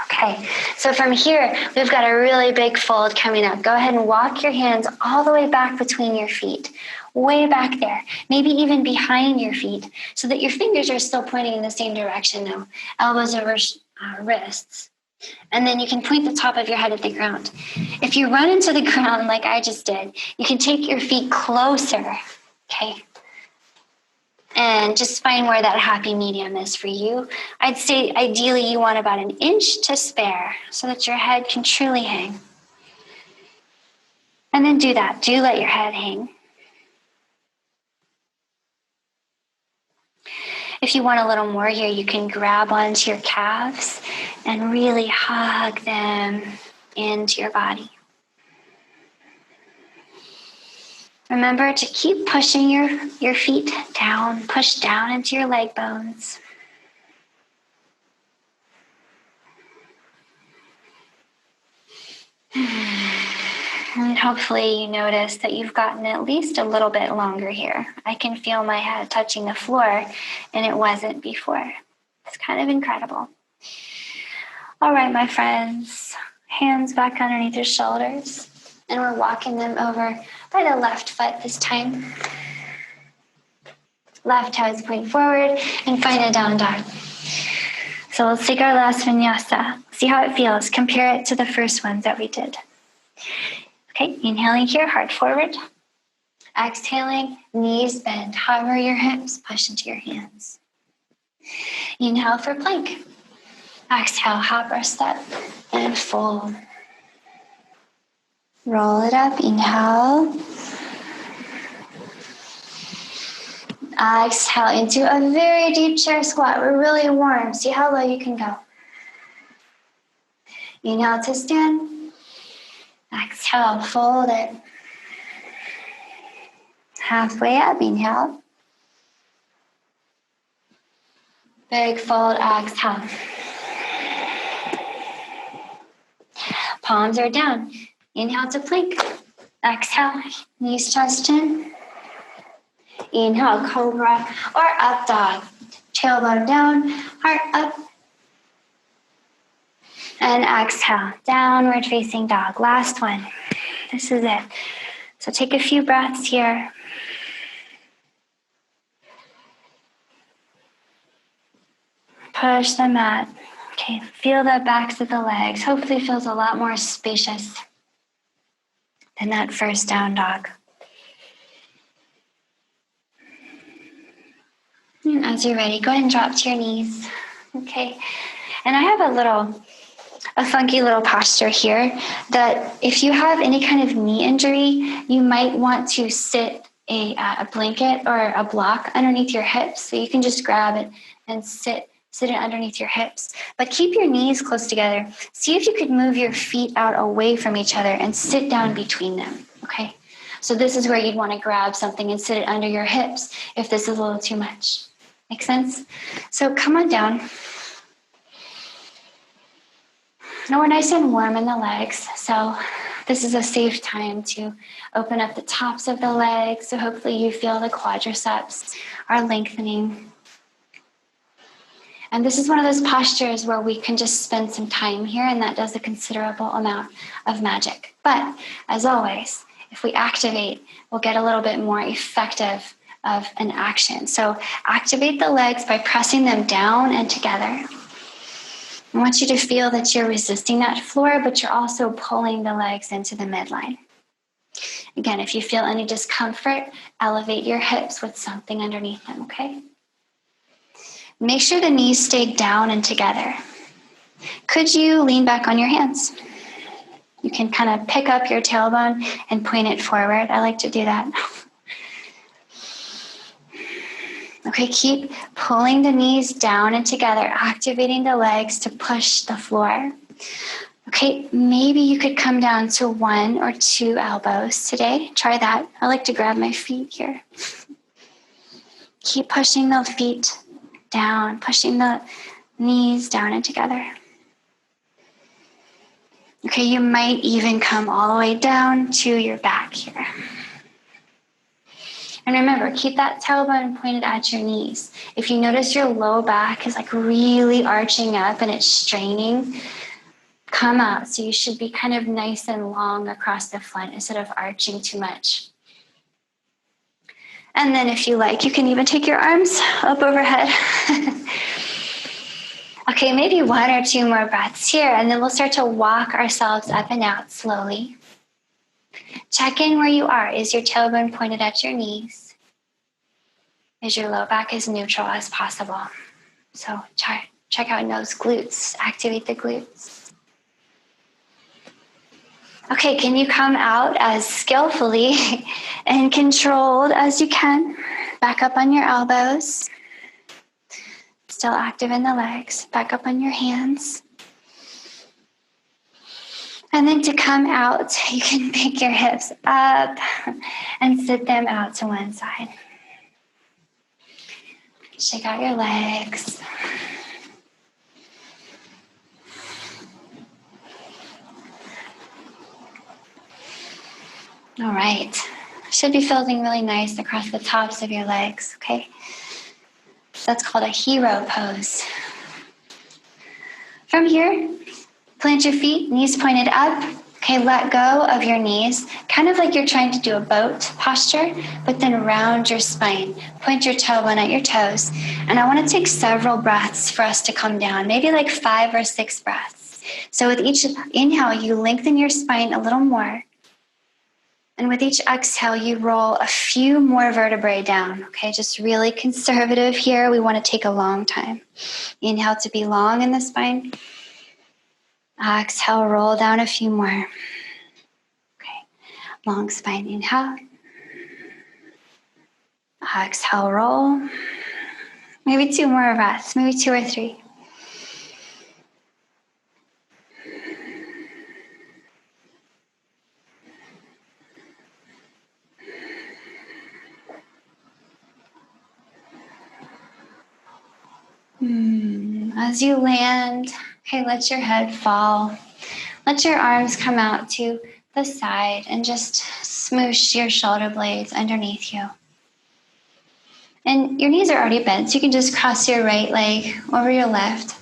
Okay, so from here, we've got a really big fold coming up. Go ahead and walk your hands all the way back between your feet, way back there, maybe even behind your feet, so that your fingers are still pointing in the same direction now. Elbows over wrists. And then you can point the top of your head at the ground. If you run into the ground like I just did, you can take your feet closer, okay? And just find where that happy medium is for you. I'd say ideally you want about 1 inch to spare so that your head can truly hang. And then do that. Do let your head hang. If you want a little more here, you can grab onto your calves and really hug them into your body. Remember to keep pushing your feet down, push down into your leg bones. And hopefully you notice that you've gotten at least a little bit longer here. I can feel my head touching the floor, and it wasn't before. It's kind of incredible. All right, my friends, hands back underneath your shoulders. And we're walking them over by the left foot this time. Left toes point forward and find a down dog. So let's take our last vinyasa. See how it feels. Compare it to the first ones that we did. Okay, inhaling here, heart forward. Exhaling, knees bend. Hover your hips, push into your hands. Inhale for plank. Exhale, hop or step and fold. Roll it up, inhale. Exhale into a very deep chair squat. We're really warm. See how low you can go. Inhale to stand. Exhale, fold it. Halfway up, inhale. Big fold, exhale. Palms are down. Inhale to plank. Exhale, knees chest in. Inhale, cobra or up dog. Tailbone down, heart up. And exhale, downward facing dog. Last one. This is it. So take a few breaths here. Push the mat. Okay, feel the backs of the legs. Hopefully feels a lot more spacious than that first down dog. And as you're ready, go ahead and drop to your knees. Okay, and I have a funky little posture here that if you have any kind of knee injury, you might want to sit a blanket or a block underneath your hips. So you can just grab it and sit it underneath your hips. But keep your knees close together. See if you could move your feet out away from each other and sit down between them, okay? So this is where you'd want to grab something and sit it under your hips if this is a little too much. Make sense? So come on down. Now we're nice and warm in the legs, so this is a safe time to open up the tops of the legs. So hopefully you feel the quadriceps are lengthening. And this is one of those postures where we can just spend some time here, and that does a considerable amount of magic. But as always, if we activate, we'll get a little bit more effective of an action. So activate the legs by pressing them down and together. I want you to feel that you're resisting that floor, but you're also pulling the legs into the midline. Again, if you feel any discomfort, elevate your hips with something underneath them, okay? Make sure the knees stay down and together. Could you lean back on your hands? You can kind of pick up your tailbone and point it forward. I like to do that. Okay, keep pulling the knees down and together, activating the legs to push the floor. Okay, maybe you could come down to 1 or 2 elbows today. Try that. I like to grab my feet here. Keep pushing the feet down, pushing the knees down and together. Okay, you might even come all the way down to your back here. And remember, keep that tailbone pointed at your knees. If you notice your low back is like really arching up and it's straining, come out. So you should be kind of nice and long across the front instead of arching too much. And then if you like, you can even take your arms up overhead. Okay, maybe 1 or 2 more breaths here, and then we'll start to walk ourselves up and out slowly. Check in where you are. Is your tailbone pointed at your knees? Is your low back as neutral as possible? So check out those glutes. Activate the glutes. Okay, can you come out as skillfully and controlled as you can? Back up on your elbows. Still active in the legs. Back up on your hands. And then to come out, you can pick your hips up and sit them out to one side. Shake out your legs. All right. Should be feeling really nice across the tops of your legs, okay? That's called a hero pose. From here, plant your feet, knees pointed up. Okay, let go of your knees, kind of like you're trying to do a boat posture, but then round your spine. Point your tailbone at your toes. And I want to take several breaths for us to come down, maybe like 5 or 6 breaths. So with each inhale, you lengthen your spine a little more. And with each exhale, you roll a few more vertebrae down, okay? Just really conservative here. We want to take a long time. Inhale to be long in the spine. Exhale, roll down a few more. Okay, long spine, inhale. Exhale, roll. Maybe 2 more breaths, maybe 2 or 3. As you land, okay, let your head fall. Let your arms come out to the side and just smoosh your shoulder blades underneath you. And your knees are already bent, so you can just cross your right leg over your left.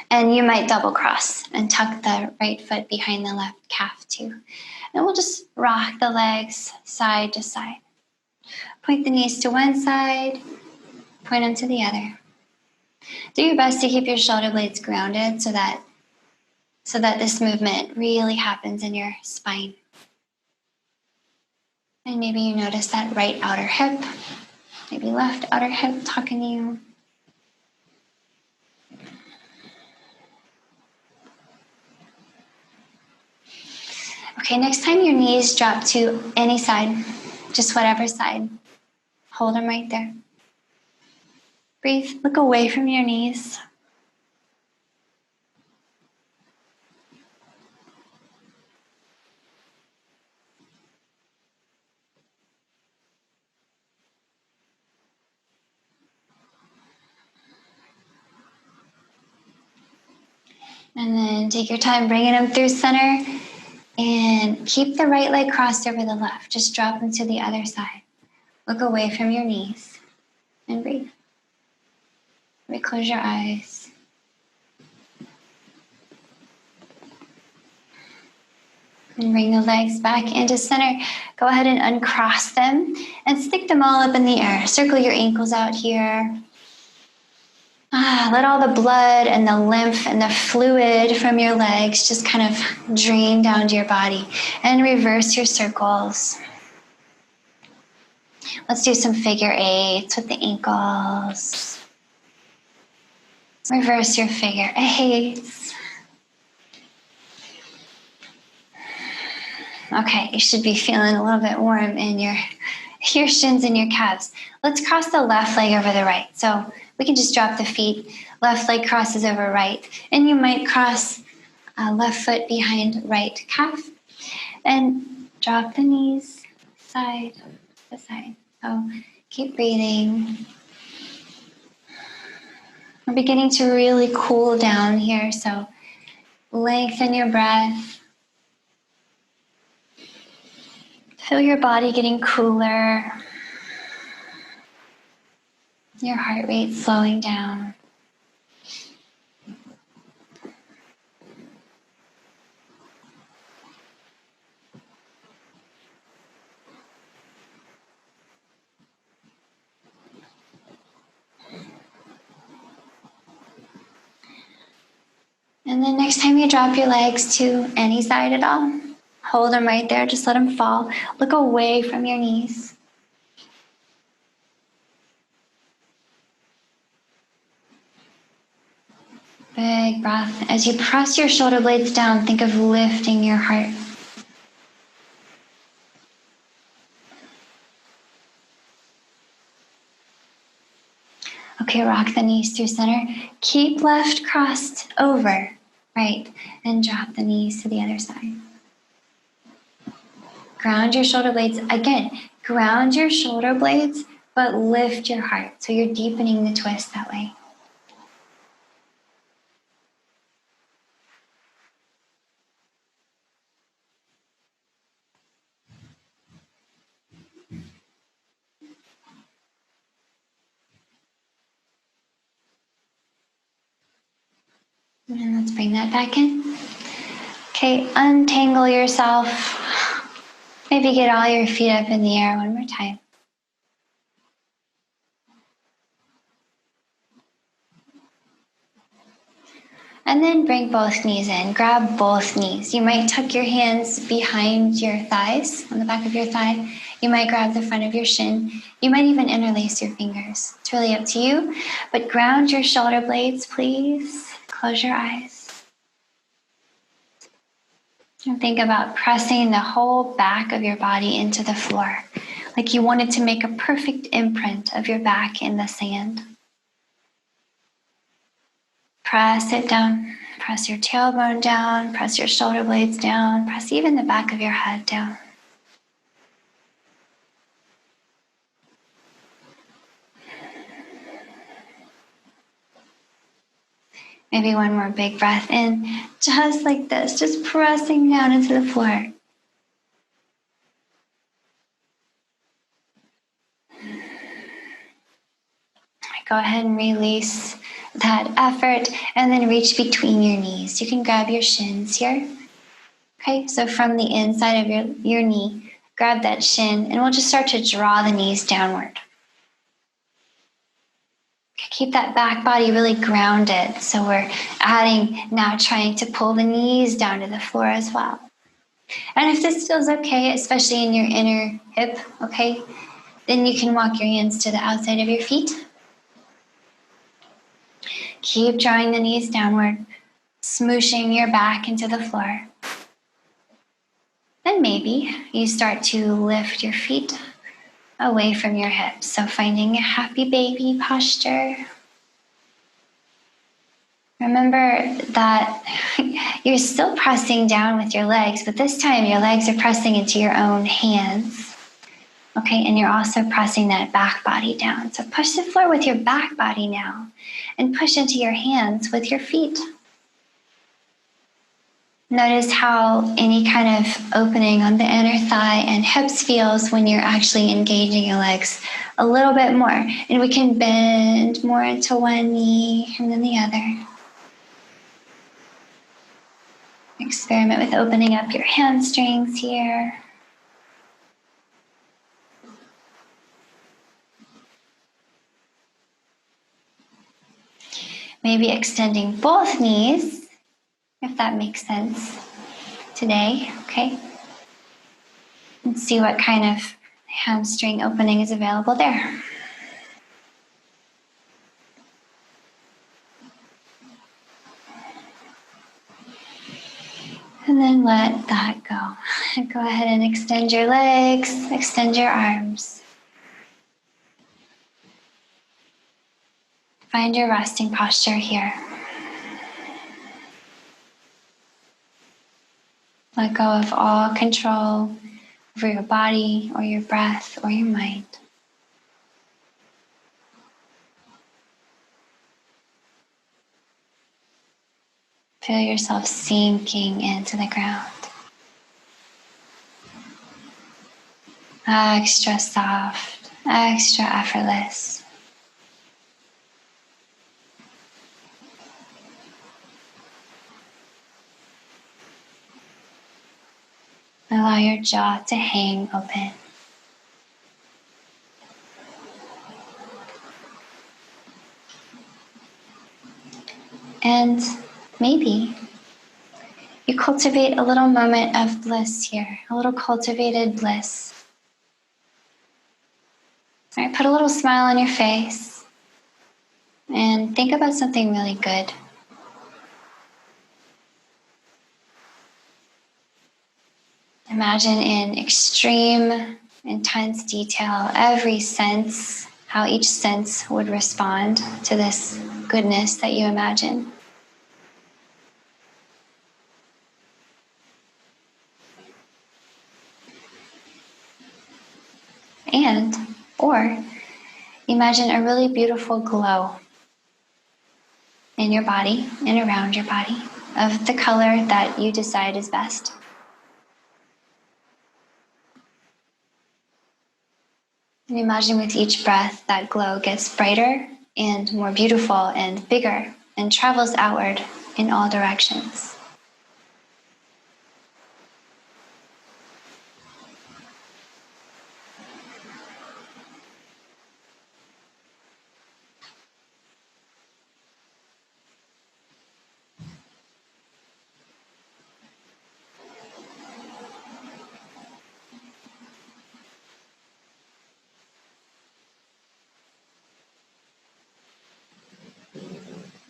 And you might double cross and tuck the right foot behind the left calf too. And we'll just rock the legs side to side. Point the knees to one side, point them to the other. Do your best to keep your shoulder blades grounded so that this movement really happens in your spine. And maybe you notice that right outer hip, maybe left outer hip talking to you. Okay, next time your knees drop to any side, just whatever side, hold them right there. Breathe, look away from your knees. And then take your time bringing them through center and keep the right leg crossed over the left. Just drop them to the other side. Look away from your knees and breathe. Close your eyes. And bring the legs back into center. Go ahead and uncross them and stick them all up in the air. Circle your ankles out here. Let all the blood and the lymph and the fluid from your legs just kind of drain down to your body. And reverse your circles. Let's do some figure eights with the ankles. Reverse your figure eights. Okay, you should be feeling a little bit warm in your shins and your calves. Let's cross the left leg over the right. So we can just drop the feet. Left leg crosses over right. And you might cross left foot behind right calf. And drop the knees side to side. So keep breathing. We're beginning to really cool down here. So lengthen your breath. Feel your body getting cooler. Your heart rate slowing down. And then next time you drop your legs to any side at all, hold them right there. Just let them fall. Look away from your knees. Big breath. As you press your shoulder blades down, think of lifting your heart. Okay, rock the knees through center. Keep left crossed over, right, and drop the knees to the other side. Ground your shoulder blades. Again, ground your shoulder blades, but lift your heart. So you're deepening the twist that way. And let's bring that back in. Okay, untangle yourself. Maybe get all your feet up in the air one more time. And then bring both knees in. Grab both knees. You might tuck your hands behind your thighs, on the back of your thigh. You might grab the front of your shin. You might even interlace your fingers. It's really up to you. But ground your shoulder blades, please. Close your eyes. And think about pressing the whole back of your body into the floor, like you wanted to make a perfect imprint of your back in the sand. Press it down. Press your tailbone down. Press your shoulder blades down. Press even the back of your head down. Maybe one more big breath in, just like this, just pressing down into the floor. Go ahead and release that effort, and then reach between your knees. You can grab your shins here. Okay, so from the inside of your knee, grab that shin, and we'll just start to draw the knees downward. Keep that back body really grounded. So we're adding now, trying to pull the knees down to the floor as well. And if this feels okay, especially in your inner hip, okay, then you can walk your hands to the outside of your feet. Keep drawing the knees downward, smooshing your back into the floor. Then maybe you start to lift your feet away from your hips. So finding a happy baby posture. Remember that you're still pressing down with your legs, but this time your legs are pressing into your own hands. Okay, and you're also pressing that back body down. So push the floor with your back body now and push into your hands with your feet. Notice how any kind of opening on the inner thigh and hips feels when you're actually engaging your legs a little bit more. And we can bend more into one knee and then the other. Experiment with opening up your hamstrings here. Maybe extending both knees, if that makes sense today, okay? And see what kind of hamstring opening is available there. And then let that go. Go ahead and extend your legs, extend your arms. Find your resting posture here. Let go of all control over your body or your breath or your mind. Feel yourself sinking into the ground. Extra soft, extra effortless. Allow your jaw to hang open. And maybe you cultivate a little moment of bliss here, a little cultivated bliss. All right, put a little smile on your face and think about something really good. Imagine in extreme, intense detail every sense, how each sense would respond to this goodness that you imagine. Or imagine a really beautiful glow in your body and around your body of the color that you decide is best. And imagine with each breath that glow gets brighter and more beautiful and bigger and travels outward in all directions.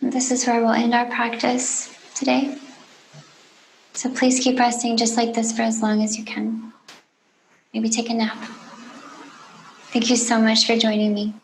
This is where we'll end our practice today. So please keep resting just like this for as long as you can. Maybe take a nap. Thank you so much for joining me.